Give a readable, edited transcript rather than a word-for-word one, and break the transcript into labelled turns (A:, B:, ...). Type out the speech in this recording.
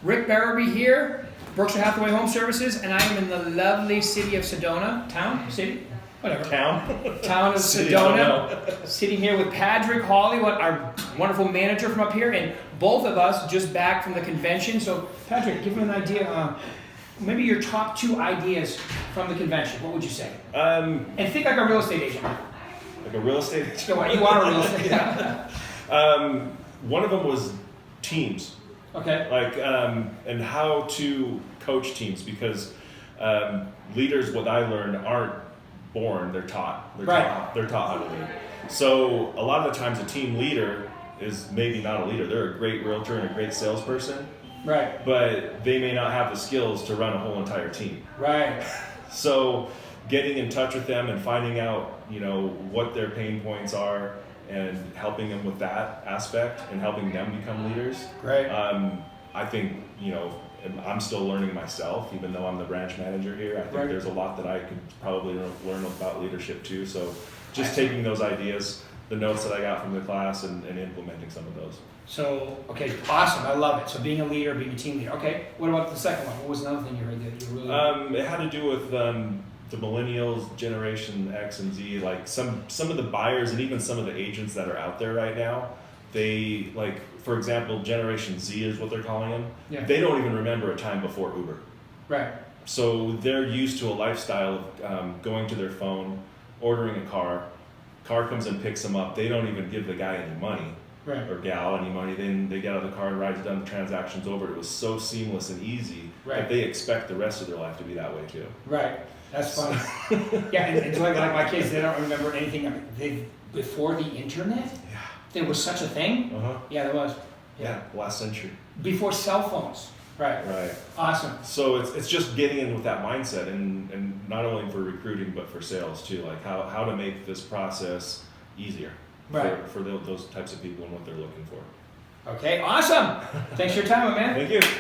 A: Rick Berube here, Berkshire Hathaway Home Services, and I am in the lovely city of Sedona. City? Whatever. Town of Sedona. Sitting here with Padraic Hawley, our wonderful manager from up here, and both of us just back from the convention. So, Padraic, give me an idea. Maybe your top 2 ideas from the convention. What would you say? And think like a real estate agent.
B: Like a real estate agent?
A: You are a real estate agent.
B: One of them was teams.
A: Okay.
B: Like, and how to coach teams, because leaders, what I learned, aren't born, they're taught. They're taught how to lead. So a lot of the times a team leader is maybe not a leader. They're a great realtor and a great salesperson.
A: Right.
B: But they may not have the skills to run a whole entire team.
A: Right.
B: So getting in touch with them and finding out, what their pain points are and helping them with that aspect and helping them become leaders.
A: Right.
B: I think, I'm still learning myself, even though I'm the branch manager here. I think there's a lot that I could probably learn about leadership too. So just taking those ideas, the notes that I got from the class, and implementing some of those.
A: So, okay, awesome. I love it. So being a leader, being a team leader. Okay, what about the second one? What was another thing you heard that you really...
B: It had to do with the Millennials, Generation X and Z, like some of the buyers and even some of the agents that are out there right now. They, like, for example, Generation Z is what they're calling them.
A: Yeah.
B: They don't even remember a time before Uber.
A: Right.
B: So they're used to a lifestyle of going to their phone, ordering a car comes and picks them up. They don't even give the guy any money.
A: Right.
B: Or gal any money. Then they get out of the car and rides down, the transaction's over. It was so seamless and easy that they expect the rest of their life to be that way too.
A: Right. That's funny. Yeah, and it's like my kids, they don't remember anything. Before the internet, there was such a thing. Yeah, there was.
B: Yeah, last century.
A: Before cell phones. Right.
B: Right.
A: Awesome.
B: So it's just getting in with that mindset, and not only for recruiting but for sales too. Like how to make this process easier for those types of people and what they're looking for.
A: Okay, awesome. Thanks for your time, my man.
B: Thank you.